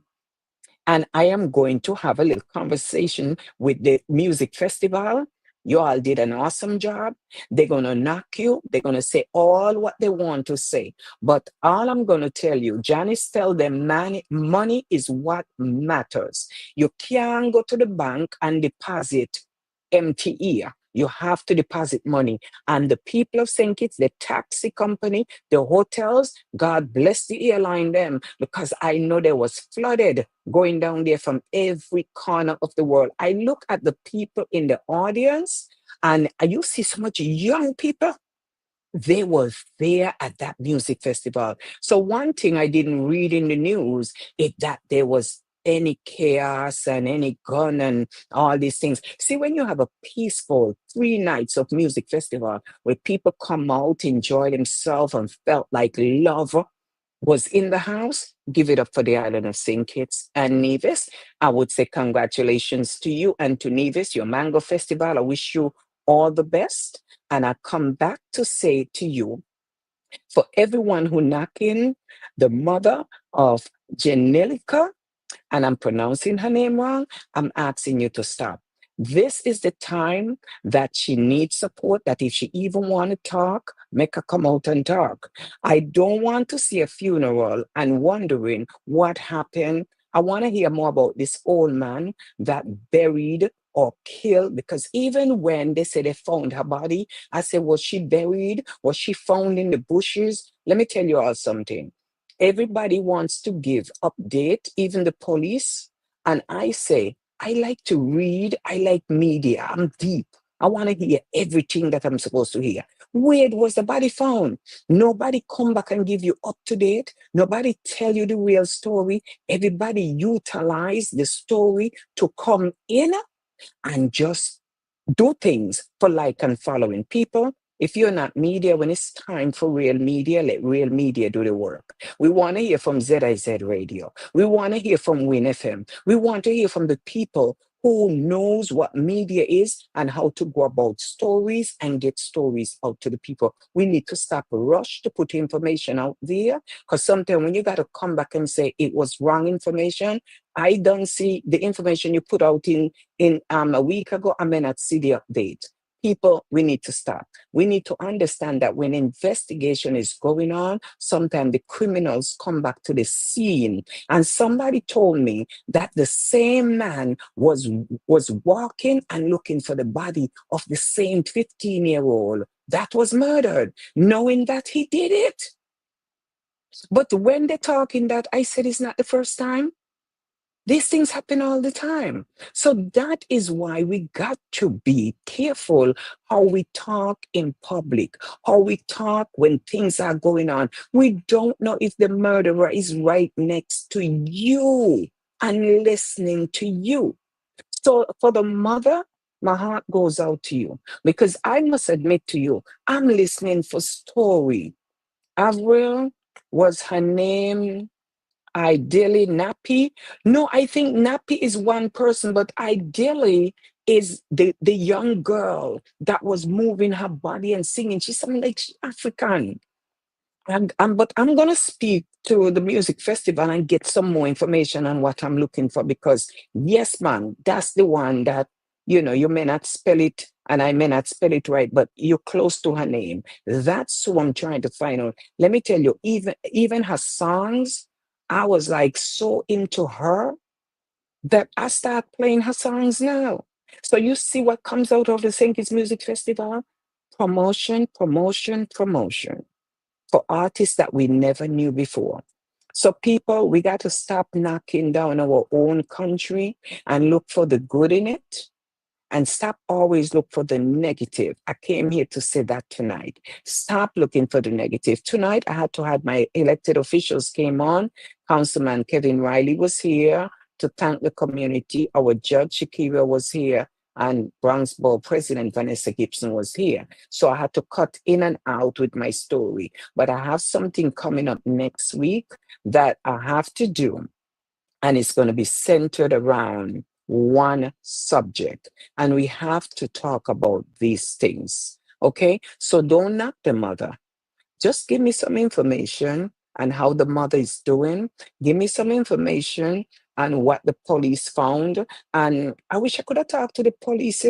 And I am going to have a little conversation with the music festival. You all did an awesome job. They're going to knock you. They're going to say all what they want to say. But all I'm going to tell you, Janice, tell them money is what matters. You can't go to the bank and deposit empty ear. You have to deposit money. And the people of St. Kitts, the taxi company, the hotels, God bless the airline them, because I know there was flooded going down there from every corner of the world. I look at the people in the audience, and you see so much young people. They were there at that music festival. So one thing I didn't read in the news is that there was any chaos and any gun and all these things. See, when you have a peaceful 3 nights of music festival where people come out, enjoy themselves, and felt like love was in the house, give it up for the island of St. Kitts and Nevis. I would say congratulations to you and to Nevis, your Mango Festival. I wish you all the best. And I come back to say to you, for everyone who knock in, the mother of Janelica, and I'm pronouncing her name wrong, I'm asking you to stop. This is the time that she needs support, that if she even want to talk, make her come out and talk. I don't want to see a funeral and wondering what happened. I want to hear more about this old man that buried or killed, because even when they say they found her body, I said, was she buried? Was she found in the bushes? Let me tell you all something. Everybody wants to give update, even the police. And I say, I like to read. I like media. I'm deep. I want to hear everything that I'm supposed to hear. Where was the body found? Nobody come back and give you up to date. Nobody tell you the real story. Everybody utilize the story to come in and just do things for like and following people. If you're not media, when it's time for real media, let real media do the work. We want to hear from ZIZ Radio. We want to hear from Win FM. We want to hear from the people who knows what media is and how to go about stories and get stories out to the people. We need to stop rush to put information out there, because sometimes when you got to come back and say it was wrong information, I don't see the information you put out in a week ago. I may not see the update. People, we need to stop. We need to understand that when investigation is going on, sometimes the criminals come back to the scene. And somebody told me that the same man was walking and looking for the body of the same 15-year-old that was murdered, knowing that he did it. But when they're talking that, I said it's not the first time. These things happen all the time. So that is why we got to be careful how we talk in public, how we talk when things are going on. We don't know if the murderer is right next to you and listening to you. So for the mother, my heart goes out to you, because I must admit to you, I'm listening for story. Avril, was her name ideally Nappy? No, I think Nappy is one person, but ideally is the young girl that was moving her body and singing. She's something like African. But I'm going to speak to the music festival and get some more information on what I'm looking for, because yes, man, that's the one that, you may not spell it and I may not spell it right, but you're close to her name. That's who I'm trying to find out. Let me tell you, even her songs, I was like so into her that I start playing her songs now. So you see what comes out of the St. Kitts Music Festival? Promotion, promotion, promotion for artists that we never knew before. So people, we got to stop knocking down our own country and look for the good in it, and stop always look for the negative. I came here to say that tonight. Stop looking for the negative. Tonight, I had to have my elected officials came on. Councilman Kevin Riley was here to thank the community. Our judge, Shakira, was here. And Bronx Borough President Vanessa Gibson was here. So I had to cut in and out with my story. But I have something coming up next week that I have to do. And it's going to be centered around one subject. And we have to talk about these things. Okay? So don't knock the mother. Just give me some information on how the mother is doing. Give me some information on what the police found. And I wish I could have talked to the police,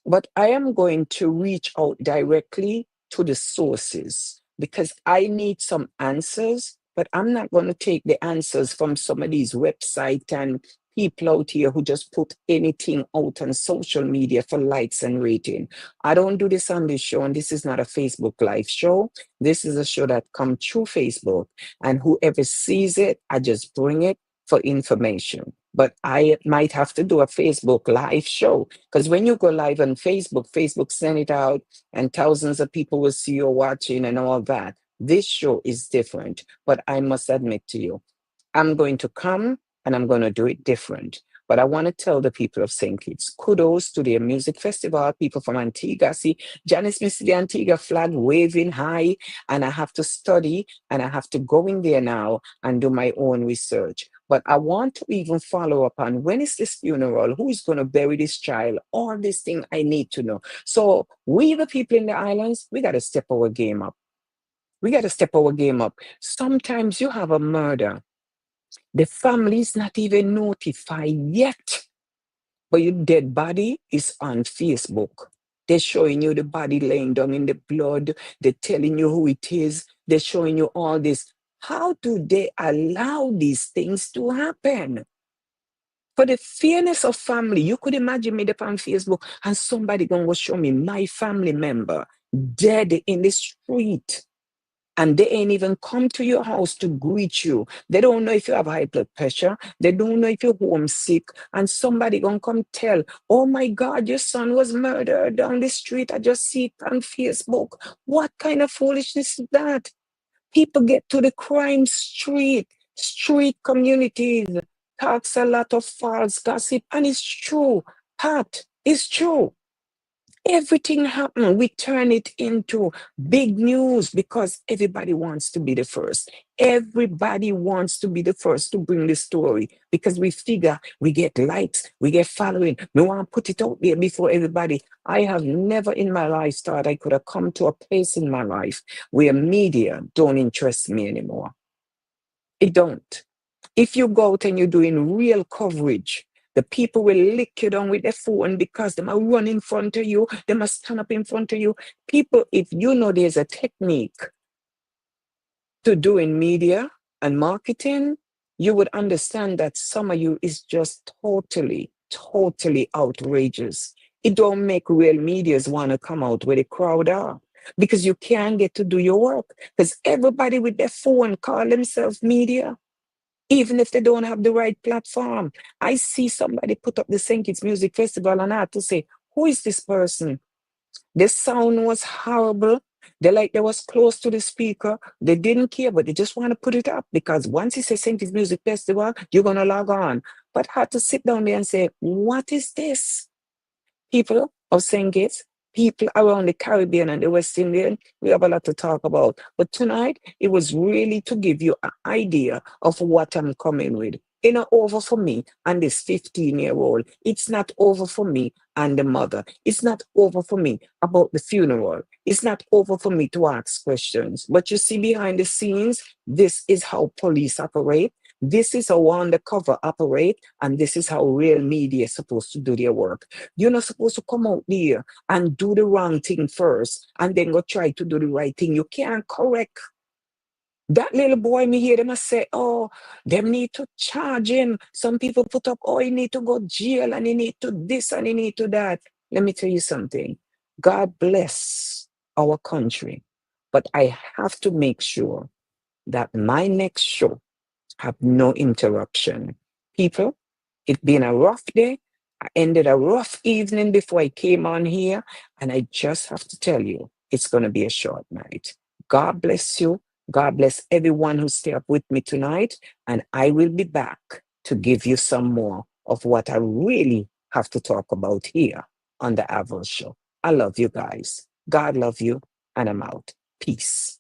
but I am going to reach out directly to the sources, because I need some answers, but I'm not going to take the answers from some of these websites and people out here who just put anything out on social media for likes and rating. I don't do this on this show, and this is not a Facebook Live show. This is a show that comes through Facebook, and whoever sees it, I just bring it for information. But I might have to do a Facebook Live show, because when you go live on Facebook, Facebook send it out and thousands of people will see you watching and all that. This show is different, but I must admit to you, I'm going to come and I'm going to do it different. But I want to tell the people of St. Kitts, kudos to their music festival, people from Antigua. See, Janice Miss the Antigua flag waving high, and I have to study and I have to go in there now and do my own research. But I want to even follow up on when is this funeral, who is going to bury this child, all this thing I need to know. So we, the people in the islands, we got to step our game up. We got to step our game up. Sometimes you have a murder. The family is not even notified yet, but your dead body is on Facebook. They're showing you the body laying down in the blood. They're telling you who it is. They're showing you all this. How do they allow these things to happen? For the fairness of family, you could imagine me on Facebook and somebody gonna go show me my family member dead in the street. And they ain't even come to your house to greet you. They don't know if you have high blood pressure. They don't know if you're homesick. And somebody gonna come tell, oh my God, your son was murdered down the street. I just see it on Facebook. What kind of foolishness is that? People get to the crime street communities, talks a lot of false gossip. And it's true, Pat, it's true. Everything happen. We turn it into big news because everybody wants to be the first. Everybody wants to be the first to bring the story because we figure we get likes, we get following. We want to put it out there before everybody. I have never in my life thought I could have come to a place in my life where media don't interest me anymore. It don't. If you go out and you're doing real coverage, the people will lick you down with their phone because they might run in front of you, they must stand up in front of you. People, if you know there's a technique to doing media and marketing, you would understand that some of you is just totally outrageous. It don't make real medias want to come out where the crowd are because you can't get to do your work because everybody with their phone call themselves media even if they don't have the right platform. I see somebody put up the St. Kitts Music Festival and I had to say, who is this person? The sound was horrible. They was close to the speaker. They didn't care, but they just want to put it up because once you say St. Kitts Music Festival, you're gonna log on. But I had to sit down there and say, what is this? People of St. Kitts, people around the Caribbean and the West Indian, we have a lot to talk about. But tonight, it was really to give you an idea of what I'm coming with. It's not over for me and this 15-year-old. It's not over for me and the mother. It's not over for me about the funeral. It's not over for me to ask questions. But you see behind the scenes, this is how police operate. This is how undercover operate, and this is how real media is supposed to do their work. You're not supposed to come out there and do the wrong thing first and then go try to do the right thing. You can't correct. That little boy, me hear them a say, oh, them need to charge him. Some people put up, oh, he need to go jail and he need to this and he need to that. Let me tell you something. God bless our country, but I have to make sure that my next show have no interruption. People, it's been a rough day. I ended a rough evening before I came on here, and I just have to tell you, it's going to be a short night. God bless you. God bless everyone who stayed up with me tonight, and I will be back to give you some more of what I really have to talk about here on the Avril Show. I love you guys. God love you, and I'm out. Peace.